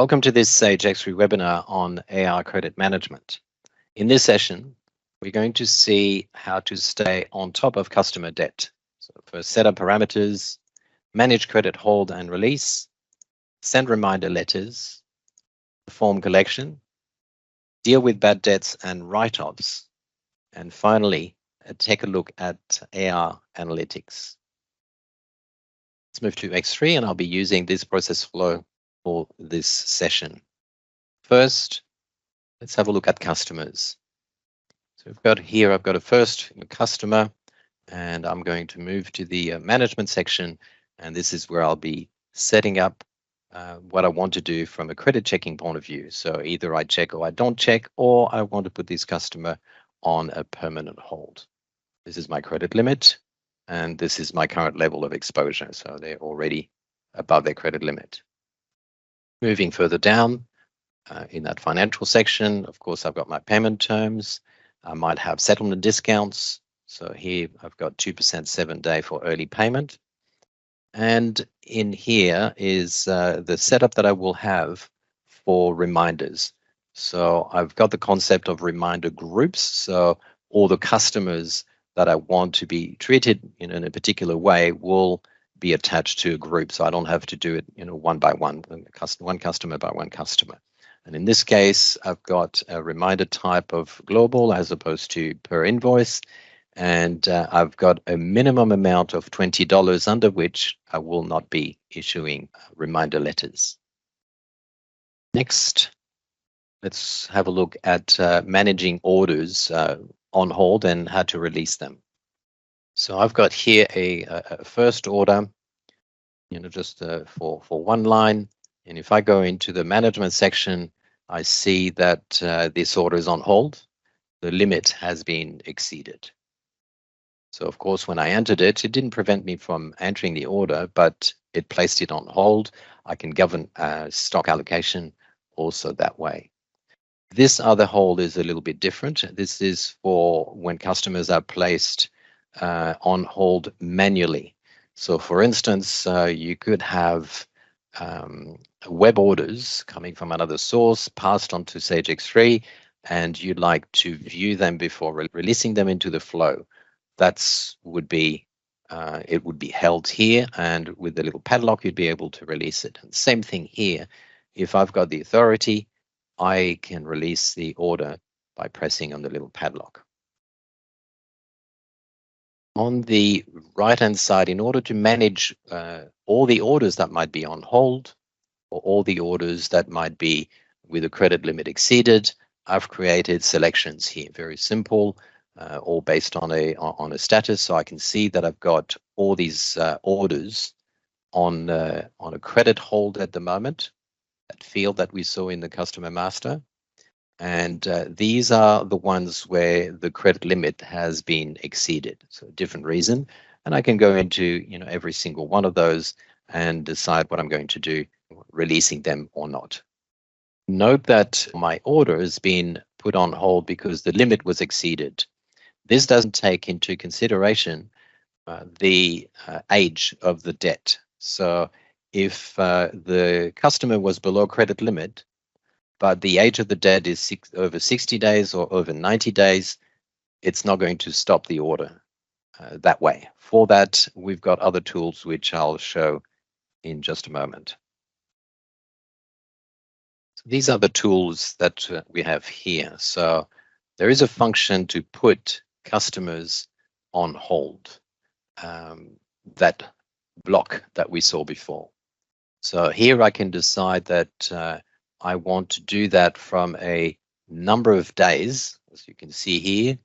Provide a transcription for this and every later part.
Welcome to this Sage X3 webinar on AR credit management. In this session, we're going to see how to stay on top of customer debt. So first, set up parameters, manage credit hold and release, send reminder letters, perform collection, deal with bad debts and write-offs, and finally, take a look at AR analytics. Let's move to X3, and I'll be using this process flow for this session. First, let's have a look at customers. So I've got a first customer, and I'm going to move to the management section, and this is where I'll be setting up what I want to do from a credit checking point of view. So either I check or I don't check, or I want to put this customer on a permanent hold. This is my credit limit, and this is my current level of exposure. So they're already above their credit limit. Moving further down in that financial section, of course, I've got my payment terms. I might have settlement discounts. So here I've got 2% 7-day for early payment. And in here is the setup that I will have for reminders. So I've got the concept of reminder groups. So all the customers that I want to be treated in a particular way will be attached to a group, so I don't have to do it, one by one, one customer by one customer. And in this case, I've got a reminder type of global as opposed to per invoice, and I've got a minimum amount of $20 under which I will not be issuing reminder letters. Next, let's have a look at managing orders on hold and how to release them. So I've got here a first order, just for one line. And if I go into the management section, I see that this order is on hold. The limit has been exceeded. So of course, when I entered it, it didn't prevent me from entering the order, but it placed it on hold. I can govern stock allocation also that way. This other hold is a little bit different. This is for when customers are placed on hold manually. So for instance, you could have web orders coming from another source passed on to Sage X3, and you'd like to view them before releasing them into the flow. It would be held here, and with the little padlock, you'd be able to release it. And same thing here. If I've got the authority, I can release the order by pressing on the little padlock. On the right-hand side, in order to manage all the orders that might be on hold, or all the orders that might be with a credit limit exceeded, I've created selections here, very simple, all based on a status. So I can see that I've got all these orders on a credit hold at the moment, that field that we saw in the customer master. And these are the ones where the credit limit has been exceeded. So a different reason. And I can go into every single one of those and decide what I'm going to do, releasing them or not. Note that my order has been put on hold because the limit was exceeded. This doesn't take into consideration the age of the debt. So if the customer was below credit limit, but the age of the debt is over 60 days or over 90 days, it's not going to stop the order that way. For that, we've got other tools which I'll show in just a moment. So these are the tools that we have here. So there is a function to put customers on hold, that block that we saw before. So here I can decide that I want to do that from a number of days, as you can see here,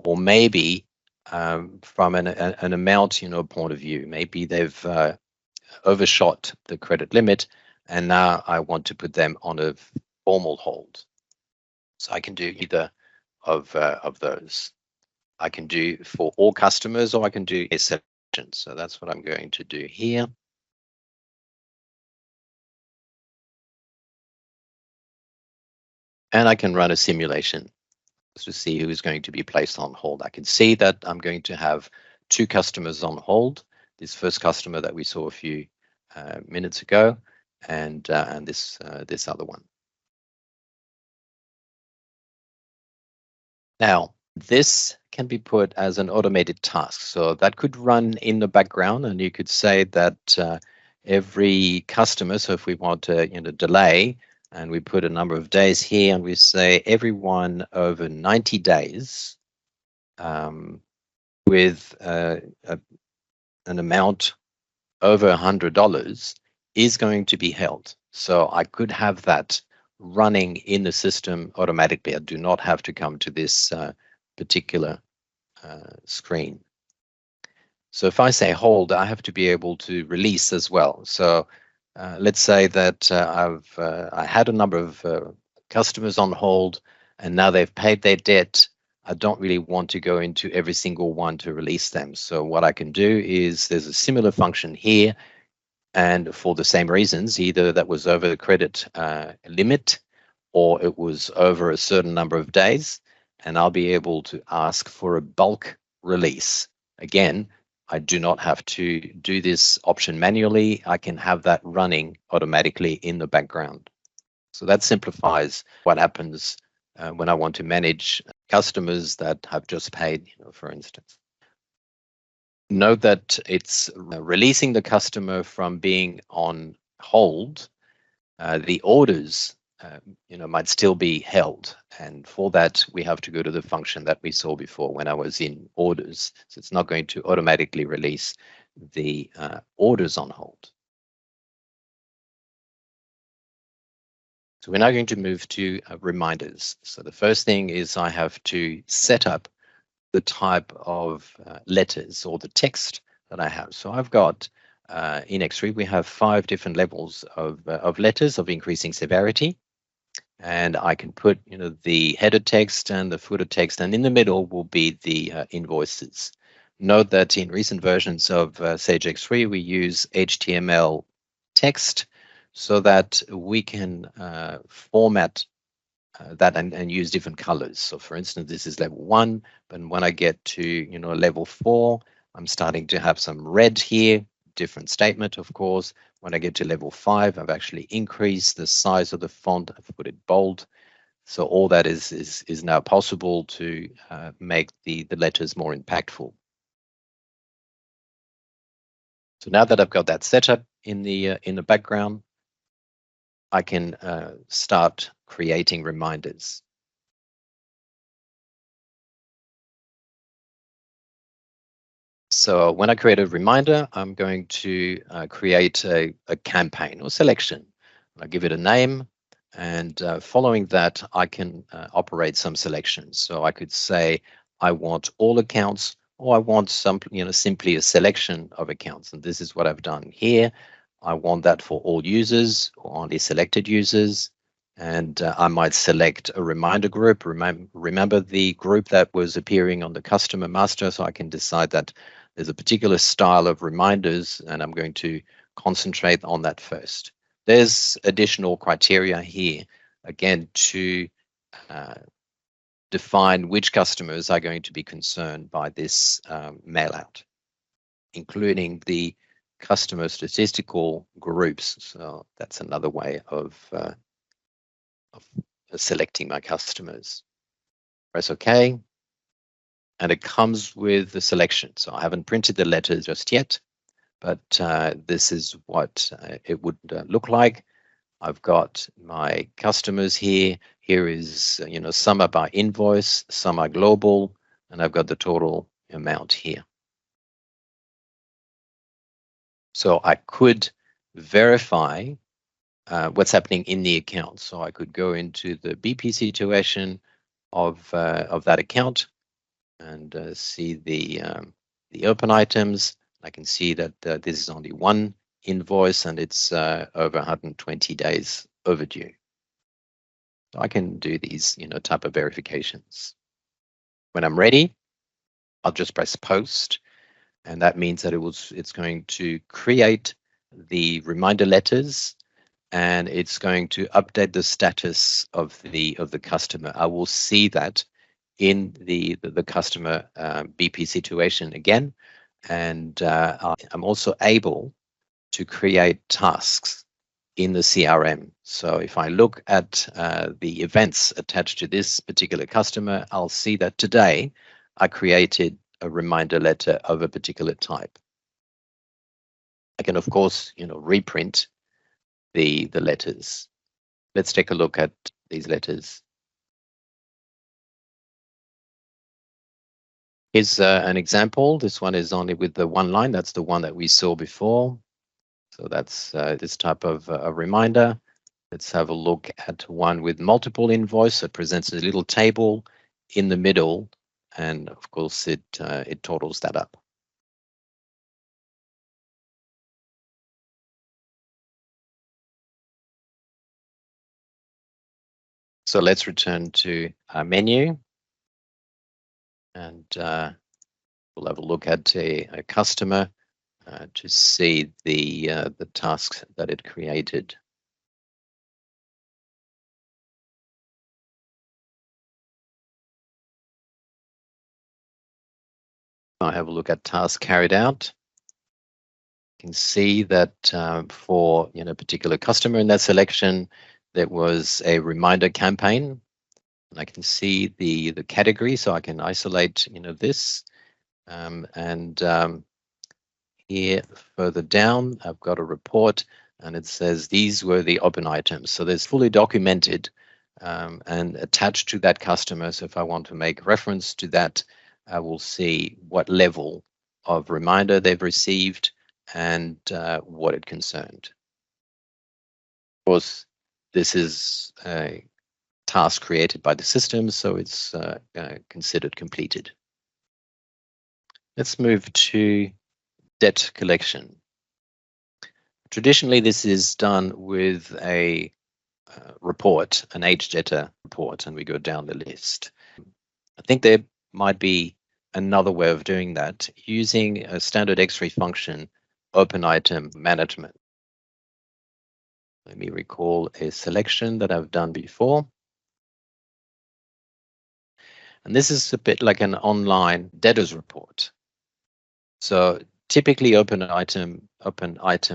or maybe from an amount, point of view. Maybe they've overshot the credit limit, and now I want to put them on a formal hold. So I can do either of those. I can do for all customers, or I can do a selection. So that's what I'm going to do here. And I can run a simulation to see who is going to be placed on hold. I can see that I'm going to have 2 customers on hold. This first customer that we saw a few minutes ago, and this other one. Now, this can be put as an automated task. So that could run in the background, and you could say that every customer, so if we want to delay, and we put a number of days here, and we say everyone over 90 days with an amount over $100 is going to be held. So I could have that running in the system automatically. I do not have to come to this particular screen. So if I say hold, I have to be able to release as well. So let's say that I had a number of customers on hold, and now they've paid their debt. I don't really want to go into every single one to release them. So what I can do is there's a similar function here, and for the same reasons, either that was over the credit limit or it was over a certain number of days, and I'll be able to ask for a bulk release. Again, I do not have to do this option manually. I can have that running automatically in the background. So that simplifies what happens when I want to manage customers that have just paid, for instance. Note that it's releasing the customer from being on hold. The orders, might still be held, and for that we have to go to the function that we saw before when I was in orders. So it's not going to automatically release the orders on hold. So we're now going to move to reminders. So the first thing is I have to set up the type of letters or the text that I have. So I've got in X3 we have 5 different levels of letters of increasing severity, and I can put the header text and the footer text, and in the middle will be the invoices. Note that in recent versions of Sage X3 we use HTML text so that we can format that and use different colors. So for instance, this is level 1, but when I get to level 4, I'm starting to have some red here, different statement, of course. When I get to level 5, I've actually increased the size of the font. I've put it bold. So all that is now possible to make the letters more impactful. So now that I've got that set up in the background, I can start creating reminders. So when I create a reminder, I'm going to create a campaign or selection. I'll give it a name, and following that, I can operate some selections. So I could say I want all accounts, or I want some, simply a selection of accounts. And this is what I've done here. I want that for all users or only selected users. And I might select a reminder group. Remember the group that was appearing on the customer master, so I can decide that there's a particular style of reminders, and I'm going to concentrate on that first. There's additional criteria here, again, to define which customers are going to be concerned by this mail out, including the customer statistical groups. So that's another way of selecting my customers. Press OK, and it comes with the selection. So I haven't printed the letters just yet, but this is what it would look like. I've got my customers here. Here is, some are by invoice, some are global, and I've got the total amount here. So I could verify what's happening in the account. So I could go into the BP situation of that account and see the open items. I can see that this is only one invoice and it's over 120 days overdue. So I can do these, type of verifications. When I'm ready, I'll just press post, and that means that it's going to create the reminder letters, and it's going to update the status of the customer. I will see that in the customer BP situation again, and I'm also able to create tasks. in the CRM. So if I look at the events attached to this particular customer, I'll see that today I created a reminder letter of a particular type. I can, of course, reprint the letters. Let's take a look at these letters. Here's an example. This one is only with the one line. That's the one that we saw before. So that's this type of a reminder. Let's have a look at one with multiple invoice. It presents a little table in the middle, and of course it totals that up. So let's return to our menu, and we'll have a look at a customer to see the tasks that it created. I have a look at tasks carried out. You can see that for a particular customer in that selection, there was a reminder campaign. And I can see the category, so I can isolate this. Here further down, I've got a report, and it says these were the open items. So there's fully documented and attached to that customer. So if I want to make reference to that, I will see what level of reminder they've received and what it concerned. Of course, this is a task created by the system, so it's considered completed. Let's move to debt collection. Traditionally, this is done with a report, an age debtor report, and we go down the list. I think there might be another way of doing that using a standard X3 function, open item management. Let me recall a selection that I've done before. And this is a bit like an online debtors report. So typically open item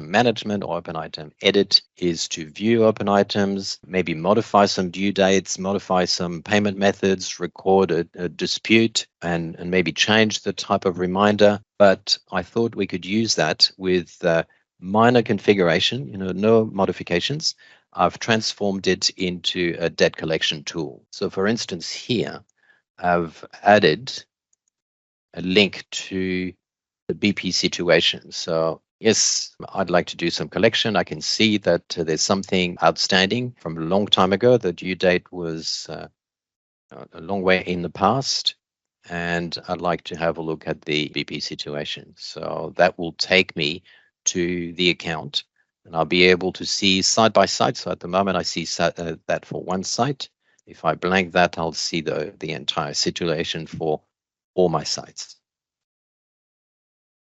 management or open item edit is to view open items, maybe modify some due dates, modify some payment methods, record a dispute, and maybe change the type of reminder. But I thought we could use that with minor configuration, no modifications. I've transformed it into a debt collection tool. So for instance, here I've added a link to the BP situation. So yes, I'd like to do some collection. I can see that there's something outstanding from a long time ago. The due date was a long way in the past, and I'd like to have a look at the BP situation. So that will take me to the account, and I'll be able to see side by side. So at the moment, I see that for one site. If I blank that, I'll see the entire situation for all my sites.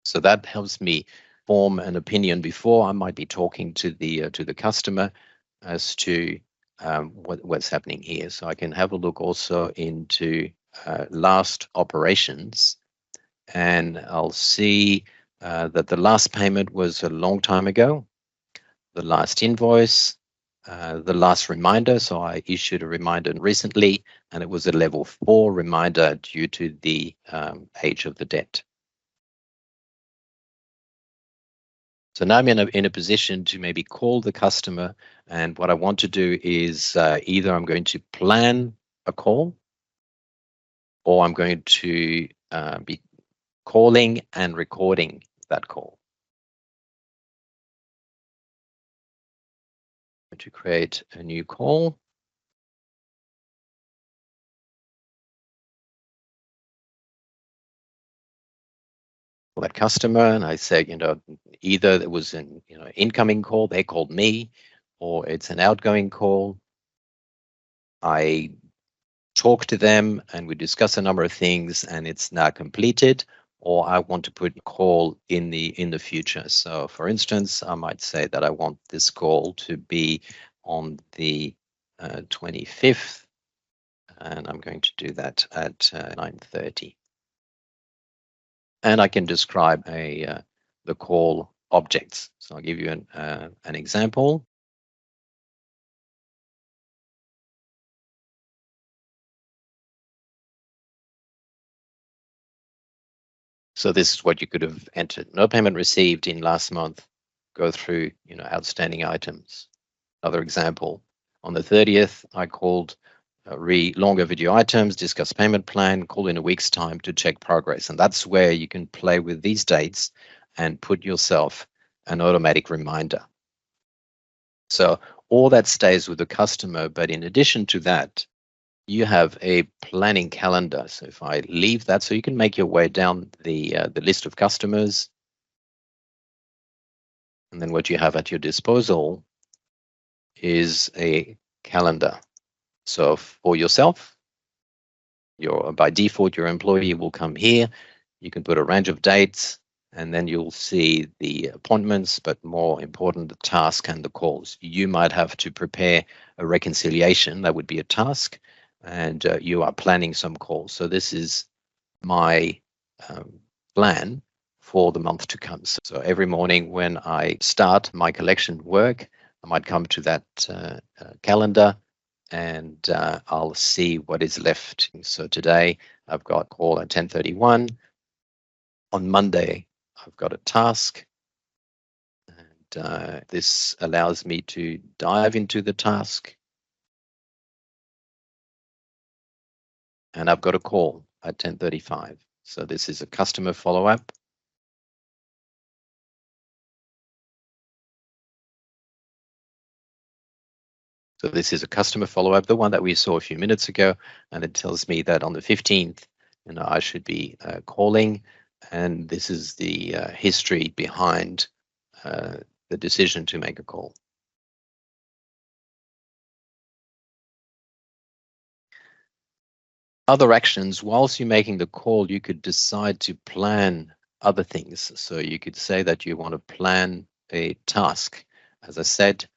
So that helps me form an opinion before I might be talking to the customer as to what's happening here. So I can have a look also into last operations, and I'll see that the last payment was a long time ago, the last invoice, the last reminder. So I issued a reminder recently, and it was a level 4 reminder due to the age of the debt. So now I'm in a position to maybe call the customer, and what I want to do is either I'm going to plan a call, or I'm going to be calling and recording that call. I'm going to create a new call. That customer, and I say, either it was an incoming call, they called me, or it's an outgoing call. I talk to them and we discuss a number of things, and it's now completed, or I want to put a call in the future. So for instance, I might say that I want this call to be on the 25th, and I'm going to do that at 9:30. And I can describe the call objects. So I'll give you an example. So this is what you could have entered. No payment received in last month. Go through, outstanding items. Another example, on the 30th, I called long overdue items, discuss payment plan, call in a week's time to check progress. And that's where you can play with these dates and put yourself an automatic reminder. So all that stays with the customer, but in addition to that, you have a planning calendar. So if I leave that, so you can make your way down the list of customers, and then what you have at your disposal is a calendar. So for yourself, by default, your employee will come here. You can put a range of dates, and then you'll see the appointments, but more important, the task and the calls. You might have to prepare a reconciliation. That would be a task, and you are planning some calls. So this is my plan for the month to come. So every morning when I start my collection work, I might come to that calendar, and I'll see what is left. So today I've got a call at 10:31. On Monday, I've got a task, and this allows me to dive into the task. And I've got a call at 10:35. So this is a customer follow-up. So this is a customer follow-up, the one that we saw a few minutes ago, and it tells me that on the 15th, I should be calling, and this is the history behind the decision to make a call. Other actions, whilst you're making the call, you could decide to plan other things. So you could say that you want to plan a task. As I said,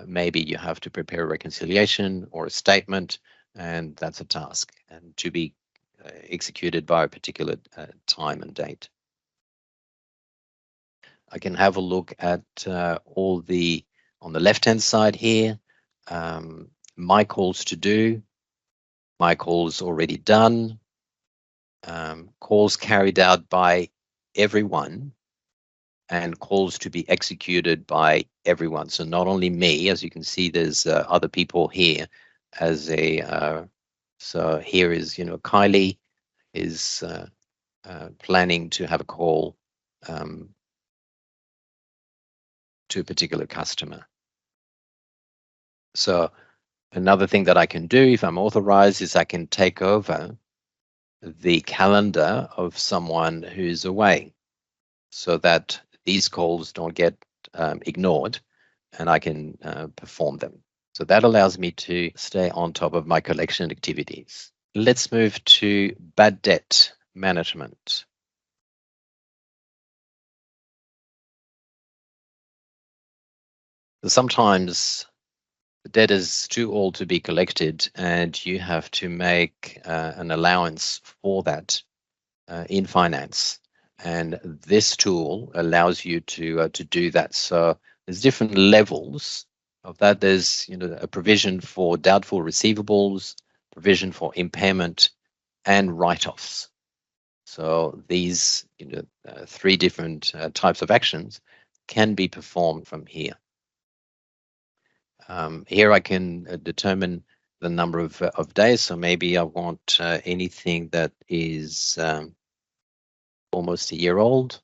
maybe you have to prepare a reconciliation or a statement, and that's a task, and to be executed by a particular time and date. I can have a look at all on the left-hand side here, my calls to do, my calls already done, calls carried out by everyone, and calls to be executed by everyone. So not only me, as you can see, there's other people here as so here is, Kylie is planning to have a call to a particular customer. So another thing that I can do if I'm authorized is I can take over the calendar of someone who's away so that these calls don't get ignored, and I can perform them. So that allows me to stay on top of my collection activities. Let's move to bad debt management. Sometimes the debt is too old to be collected, and you have to make an allowance for that in finance. And this tool allows you to do that. So there's different levels of that. There's a provision for doubtful receivables, provision for impairment, and write-offs. So these three different types of actions can be performed from here. Here I can determine the number of days. So maybe I want anything that is almost a year old.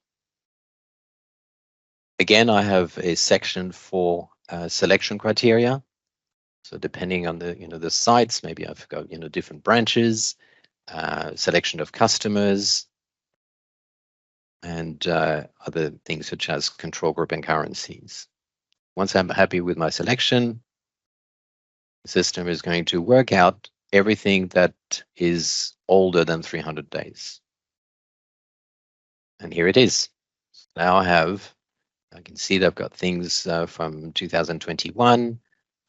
Again, I have a section for selection criteria. So depending on the sites, maybe I've got different branches, selection of customers, and other things such as control group and currencies. Once I'm happy with my selection, the system is going to work out everything that is older than 300 days. And here it is. Now I can see that I've got things from 2021,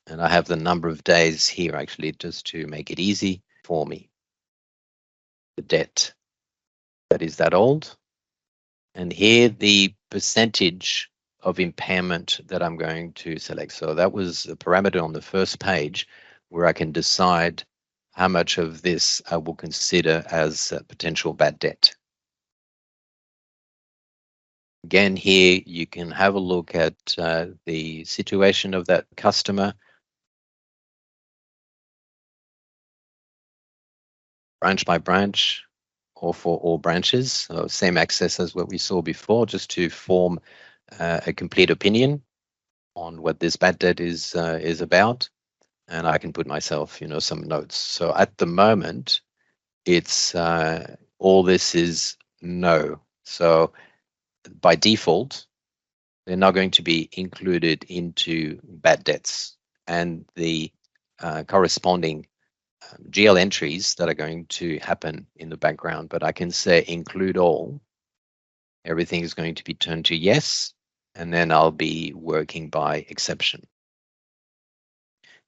and I have the number of days here actually just to make it easy for me. The debt that is that old, and here the percentage of impairment that I'm going to select. So that was a parameter on the first page where I can decide how much of this I will consider as potential bad debt. Again, here you can have a look at the situation of that customer, branch by branch, or for all branches. So same access as what we saw before, just to form a complete opinion on what this bad debt is about. And I can put myself, some notes. So at the moment, it's all this is no. So by default, they're not going to be included into bad debts, and the corresponding GL entries that are going to happen in the background. But I can say include all. Everything is going to be turned to yes, and then I'll be working by exception.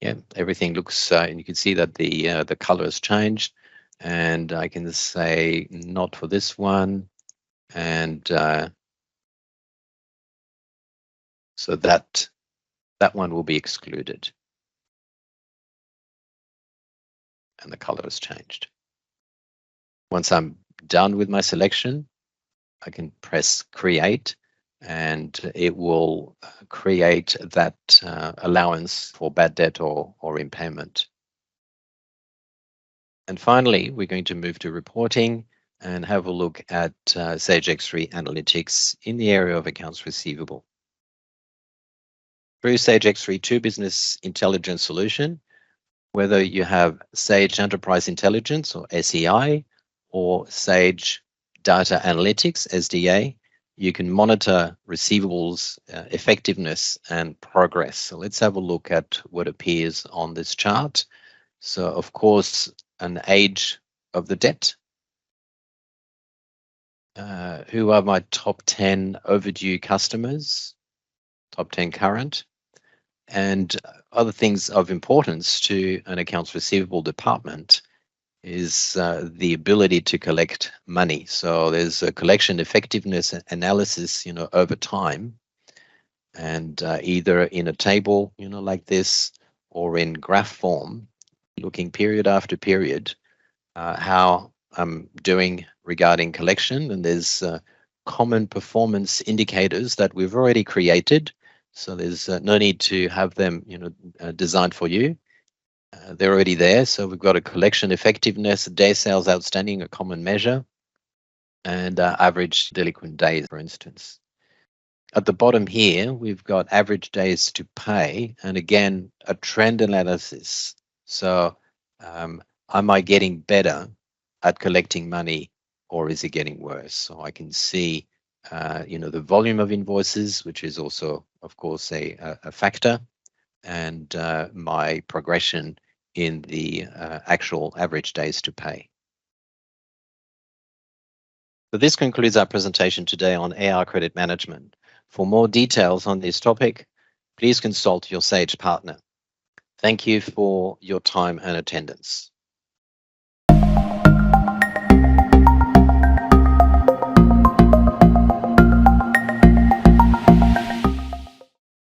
Yeah, everything looks, and you can see that the color has changed, and I can say not for this one, and so that one will be excluded, and the color has changed. Once I'm done with my selection, I can press create, and it will create that allowance for bad debt or impairment. And finally, we're going to move to reporting and have a look at Sage X3 Analytics in the area of accounts receivable. Through Sage X3 2 Business Intelligence Solution, whether you have Sage Enterprise Intelligence or SEI or Sage Data Analytics, SDA, you can monitor receivables effectiveness and progress. So let's have a look at what appears on this chart. So of course, an age of the debt. Who are my top 10 overdue customers? Top 10 current. And other things of importance to an accounts receivable department is the ability to collect money. So there's a collection effectiveness analysis, over time, and either in a table, like this, or in graph form, looking period after period, how I'm doing regarding collection. And there's common performance indicators that we've already created. So there's no need to have them, designed for you. They're already there. So we've got a collection effectiveness, day sales outstanding, a common measure, and average delinquent days, for instance. At the bottom here, we've got average days to pay, and again, a trend analysis. So am I getting better at collecting money, or is it getting worse? So I can see, the volume of invoices, which is also, of course, a factor, and my progression in the actual average days to pay. So this concludes our presentation today on AR credit management. For more details on this topic, please consult your Sage partner. Thank you for your time and attendance.